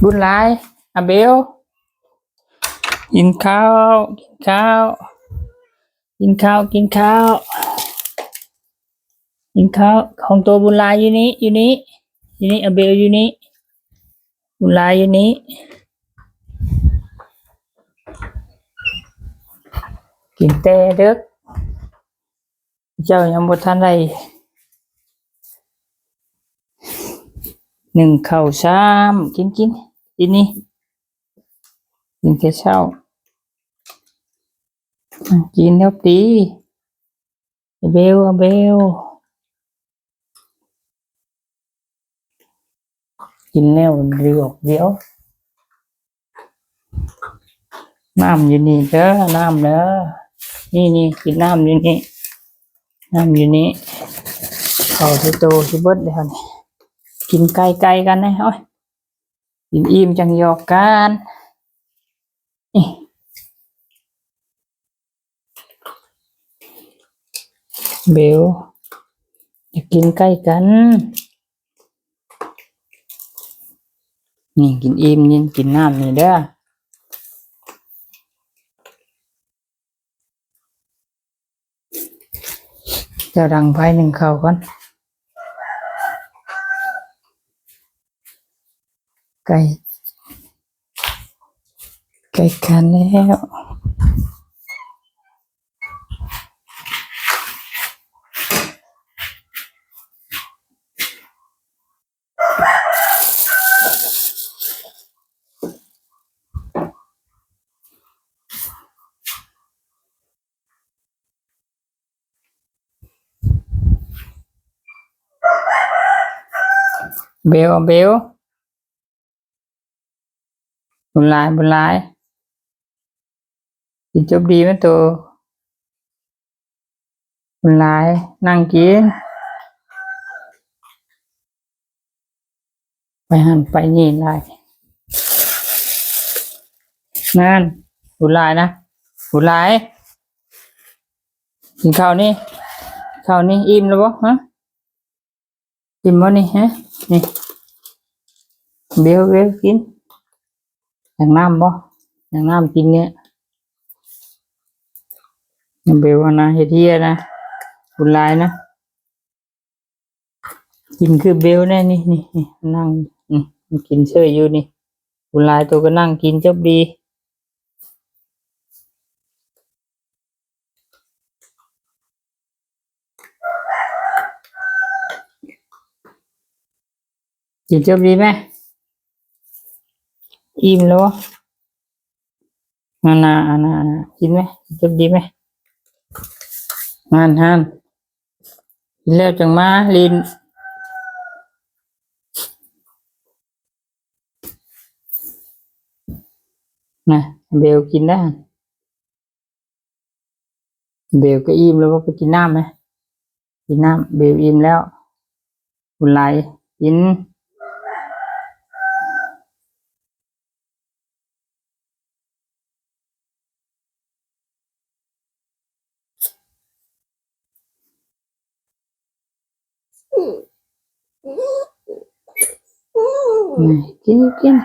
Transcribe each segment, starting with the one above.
บุญหลายอาเบลกินข้าวกินข้าวกินข้าวกินข้าวกินข้าวของตัวบุญหลายอยู่นี้อยู่นี้อยู่นี้อาเบลอยู่นี้บุญหลายอยู่นี้กินแต่เด้อเจ้ายังบ่ทันได้หนึ่งข้าวซ้ำกินกินนี่กินแต่เช้ากินแล้วตีอาเบลอาเบลกินแล้วเดี๋ยวน้ำอยู่นี่เด้อน้ำเด้อนี่กินน้ำอยู่นี่น้ำอยู่นี่เขาที่โตที่เบิดเลยครับกินไก่กันนะโอ้ยกินอิ่มจังหยอกกันเบลอยากกินไก่กันนี่กินอิ่มนี่กินน้ำนี่เด้อจะดังไฟหนึ่งข้าวก่อนไก่กันแล้วเบลบุญหลายกินจบดีไหมตัวบุญหลายนั่งกินไปหันไปนี่ไล่นั่นบุญหลายนะบุญหลายกินข้าวนี่อิ่มแล้วบ่ฮะอิ่มบ่นี่ฮะนี่เบลกินอย่างน้ำบ่อย่างน้ำกินเนี่ยเบลนะเฮ็ดเฮียนะบุญหลายนะกินคือเบลแน่นี่นั่งกินเชื่ออยู่นี่บุญหลายตัวก็นั่งกินจบดีกินจบดีไหมอิ่มแล้วอันน่ะกินไหมจบดีไหมฮันกินแล้วจังมาลินนะเบลกินได้เบลก็อิ่มแล้วก็ไปกินน้ำไหมกินน้ำเบลอิ่มแล้วบุญหลายกินกิน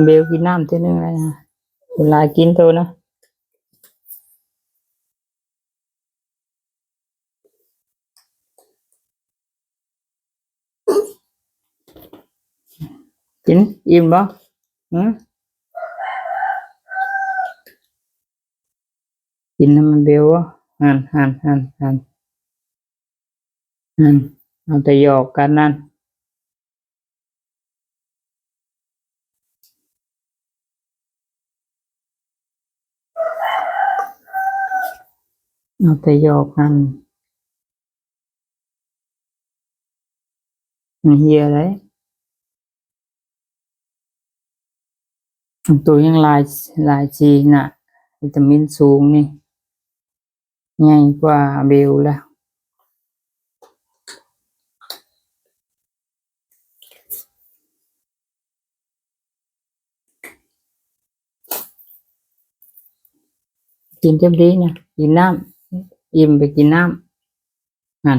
เบลกินน้ำเท่านึงเลยนะเวลากินตัวนะกินอิ่มบ่กินน้ำมันเบลวะหันเอาแต่หยอกกันนั่นเอาแต่หยอกกันเฮียอะไรตัวยังลายจีน่ะวิตามินสูงนี่ใหญ่กว่าเบลแล้วกินเต็มที่นะกินน้ำอิ่มไปกินน้ำหัน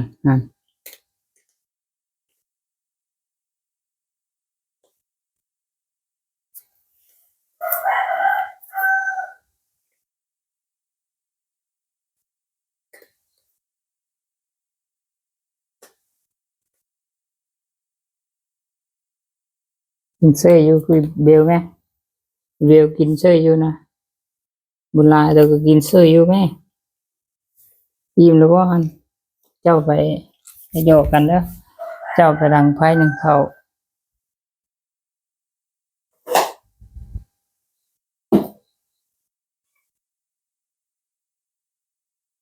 กินเซ่อยู่คือเบลไหมเบลกินเซ่อยู่นะบุญหลายเราก็กินเซ่อยู่ไหมอิ่มแล้วบ่ฮันเจ้าไปหยอกกันเด้อเจ้าไปดังไพ่หนึ่งเขา